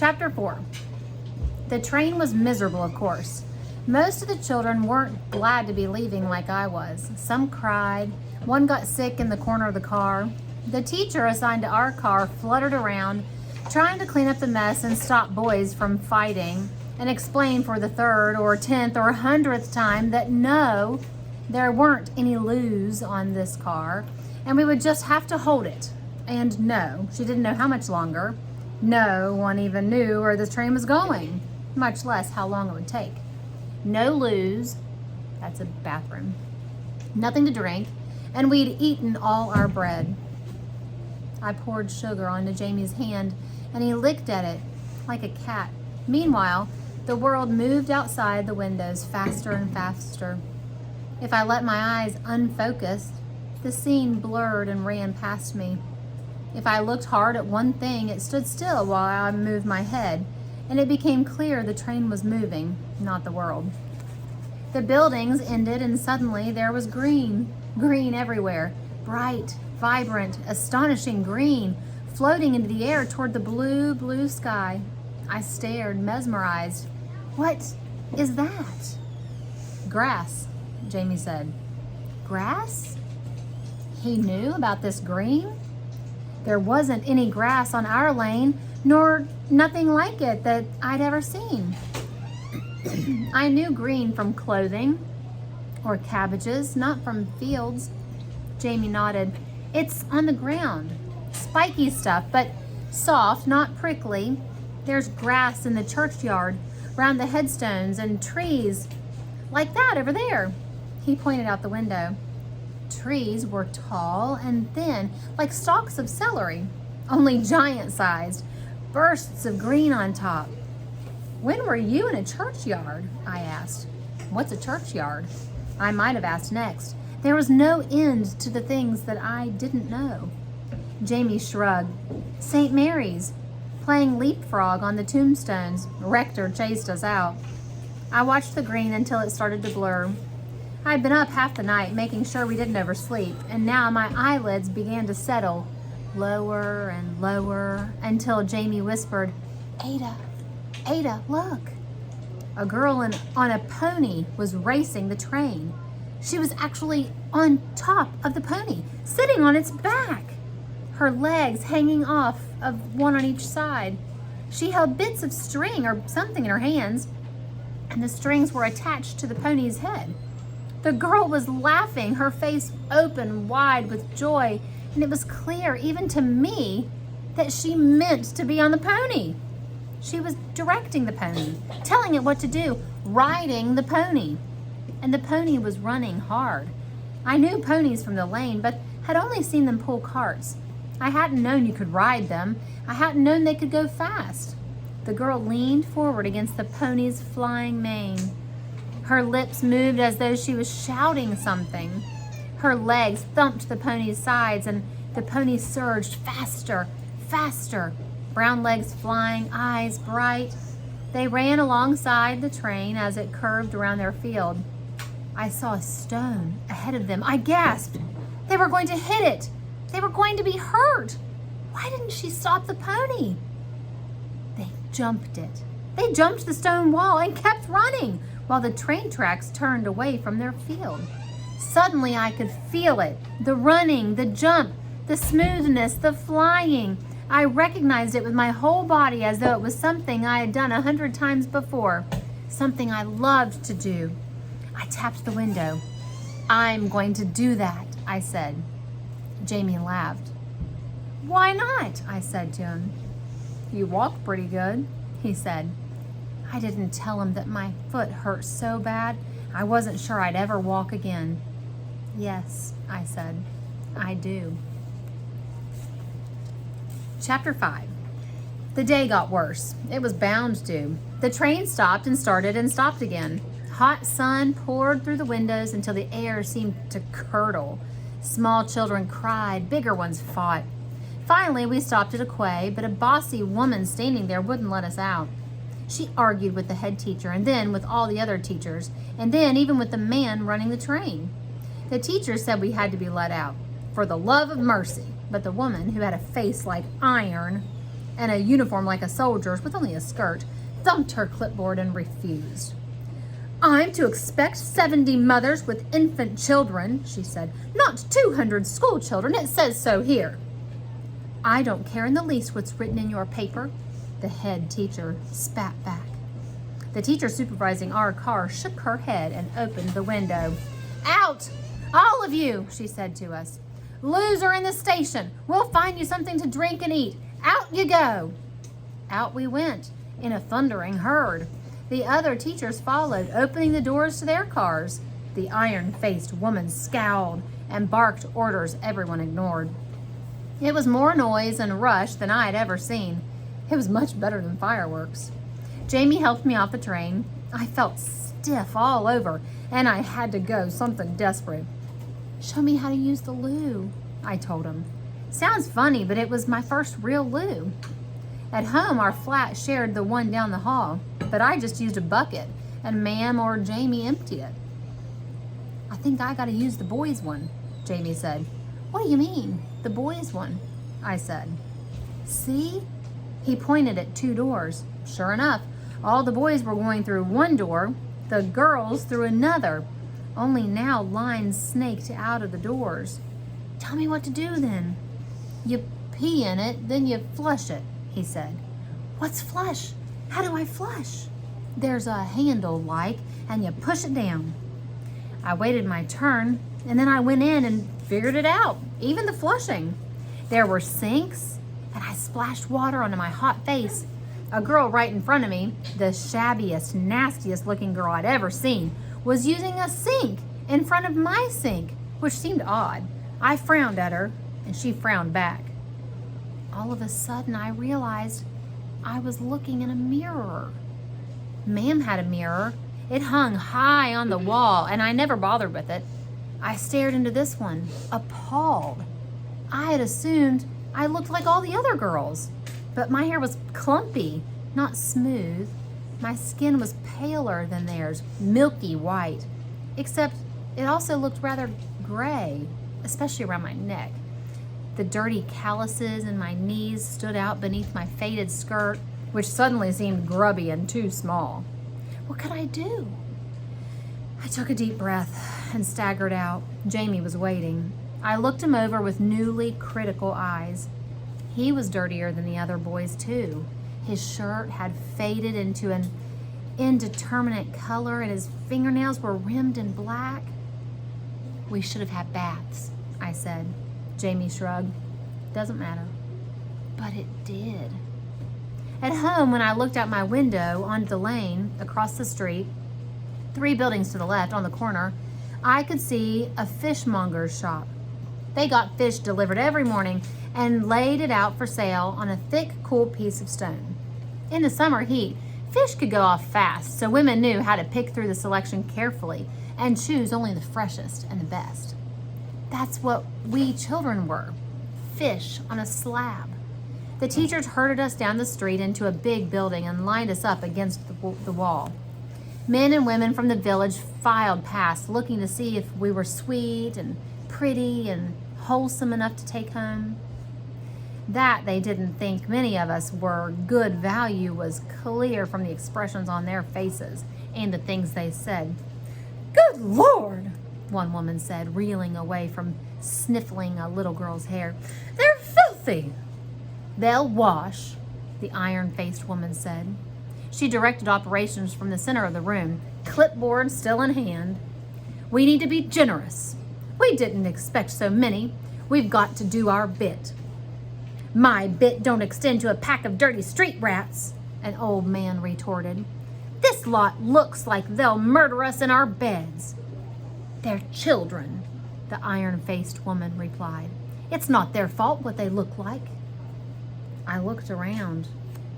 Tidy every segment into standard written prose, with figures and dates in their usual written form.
Chapter 4. The train was miserable, of course. Most of the children weren't glad to be leaving like I was. Some cried. One got sick in the corner of the car. The teacher assigned to our car fluttered around, trying to clean up the mess and stop boys from fighting, and explain for the 3rd or 10th or 100th time that no, there weren't any loos on this car, and we would just have to hold it. And no, she didn't know how much longer. No one even knew where the train was going, much less how long it would take. No loos, that's a bathroom, nothing to drink, and we'd eaten all our bread. I poured sugar onto Jamie's hand, and he licked at it like a cat. Meanwhile, the world moved outside the windows faster and faster. If I let my eyes unfocus, the scene blurred and ran past me. If I looked hard at one thing, it stood still while I moved my head, and it became clear the train was moving, not the world. The buildings ended, and suddenly there was green. Green everywhere. Bright, vibrant, astonishing green, floating into the air toward the blue, blue sky. I stared, mesmerized. What is that? Grass, Jamie said. Grass? He knew about this green? There wasn't any grass on our lane, nor nothing like it that I'd ever seen. I knew green from clothing or cabbages, not from fields. Jamie nodded. It's on the ground. Spiky stuff, but soft, not prickly. There's grass in the churchyard, round the headstones, and trees like that over there. He pointed out the window. Trees were tall and thin, like stalks of celery, only giant-sized, bursts of green on top. When were you in a churchyard? I asked. What's a churchyard? I might have asked next. There was no end to the things that I didn't know. Jamie shrugged. St. Mary's, playing leapfrog on the tombstones. Rector chased us out. I watched the green until it started to blur. I'd been up half the night making sure we didn't oversleep, and now my eyelids began to settle lower and lower until Jamie whispered, Ada, look. A girl on a pony was racing the train. She was actually on top of the pony, sitting on its back, her legs hanging off of one on each side. She held bits of string or something in her hands, and the strings were attached to the pony's head. The girl was laughing, her face open wide with joy, and it was clear, even to me, that she meant to be on the pony. She was directing the pony, telling it what to do, riding the pony. And the pony was running hard. I knew ponies from the lane, but had only seen them pull carts. I hadn't known you could ride them. I hadn't known they could go fast. The girl leaned forward against the pony's flying mane. Her lips moved as though she was shouting something. Her legs thumped the pony's sides, and the pony surged faster, faster. Brown legs flying, eyes bright. They ran alongside the train as it curved around their field. I saw a stone ahead of them. I gasped. They were going to hit it. They were going to be hurt. Why didn't she stop the pony? They jumped it. They jumped the stone wall and kept running while the train tracks turned away from their field. Suddenly I could feel it. The running, the jump, the smoothness, the flying. I recognized it with my whole body as though it was something I had done 100 times before, something I loved to do. I tapped the window. I'm going to do that, I said. Jamie laughed. Why not? I said to him. You walk pretty good, he said. I didn't tell him that my foot hurt so bad I wasn't sure I'd ever walk again. Yes, I said, I do. Chapter 5. The day got worse. It was bound to. The train stopped and started and stopped again. Hot sun poured through the windows until the air seemed to curdle. Small children cried, bigger ones fought. Finally, we stopped at a quay, but a bossy woman standing there wouldn't let us out. She argued with the head teacher, and then with all the other teachers, and then even with the man running the train. The teacher said we had to be let out, for the love of mercy, but the woman, who had a face like iron, and a uniform like a soldier's with only a skirt, thumped her clipboard and refused. I'm to expect 70 mothers with infant children, she said, not 200 school children. It says so here. I don't care in the least what's written in your paper, the head teacher spat back. The teacher supervising our car shook her head and opened the window. Out, all of you, she said to us. Loser in the station. We'll find you something to drink and eat. Out you go. Out we went in a thundering herd. The other teachers followed, opening the doors to their cars. The iron-faced woman scowled and barked orders everyone ignored. It was more noise and rush than I had ever seen. It was much better than fireworks. Jamie helped me off the train. I felt stiff all over, and I had to go, something desperate. Show me how to use the loo, I told him. Sounds funny, but it was my first real loo. At home, our flat shared the one down the hall, but I just used a bucket, and Ma'am or Jamie emptied it. I think I gotta use the boys' one, Jamie said. What do you mean, the boys' one? I said. See? He pointed at 2 doors. Sure enough, all the boys were going through one door, the girls through another. Only now lines snaked out of the doors. Tell me what to do then. You pee in it, then you flush it, he said. What's flush? How do I flush? There's a handle like, and you push it down. I waited my turn, and then I went in and figured it out, even the flushing. There were sinks, and I splashed water onto my hot face. A girl right in front of me, the shabbiest, nastiest looking girl I'd ever seen, was using a sink in front of my sink, which seemed odd. I frowned at her, and she frowned back. All of a sudden, I realized I was looking in a mirror. Ma'am had a mirror. It hung high on the wall, and I never bothered with it. I stared into this one, appalled. I had assumed I looked like all the other girls, but my hair was clumpy, not smooth. My skin was paler than theirs, milky white, except it also looked rather gray, especially around my neck. The dirty calluses in my knees stood out beneath my faded skirt, which suddenly seemed grubby and too small. What could I do? I took a deep breath and staggered out. Jamie was waiting. I looked him over with newly critical eyes. He was dirtier than the other boys, too. His shirt had faded into an indeterminate color, and his fingernails were rimmed in black. We should have had baths, I said. Jamie shrugged. Doesn't matter. But it did. At home, when I looked out my window onto the lane across the street, 3 buildings to the left on the corner, I could see a fishmonger's shop. They got fish delivered every morning and laid it out for sale on a thick, cool piece of stone. In the summer heat, fish could go off fast, so women knew how to pick through the selection carefully and choose only the freshest and the best. That's what we children were, fish on a slab. The teachers herded us down the street into a big building and lined us up against the wall. Men and women from the village filed past, looking to see if we were sweet and pretty and wholesome enough to take home. That they didn't think many of us were good value was clear from the expressions on their faces and the things they said. Good Lord, one woman said, reeling away from sniffling a little girl's hair. They're filthy. They'll wash, the iron-faced woman said. She directed operations from the center of the room, clipboard still in hand. We need to be generous. We didn't expect so many. We've got to do our bit. My bit don't extend to a pack of dirty street rats, an old man retorted. This lot looks like they'll murder us in our beds. They're children, the iron-faced woman replied. It's not their fault what they look like. I looked around.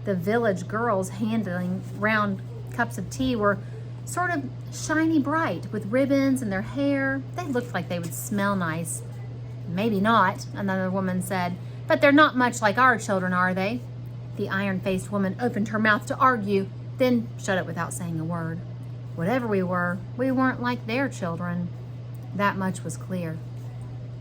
The village girls handling round cups of tea were sort of shiny bright with ribbons in their hair. They looked like they would smell nice. Maybe not, another woman said, but they're not much like our children, are they? The iron-faced woman opened her mouth to argue, then shut it without saying a word. Whatever we were, we weren't like their children. That much was clear.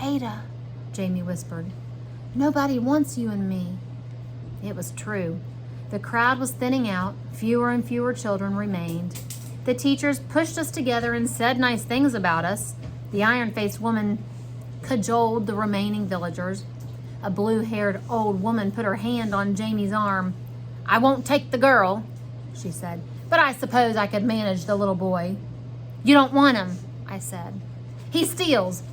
Ada, Jamie whispered, nobody wants you and me. It was true. The crowd was thinning out. Fewer and fewer children remained. The teachers pushed us together and said nice things about us. The iron-faced woman cajoled the remaining villagers. A blue-haired old woman put her hand on Jamie's arm. "I won't take the girl," she said, "but I suppose I could manage the little boy." "You don't want him," I said. "He steals.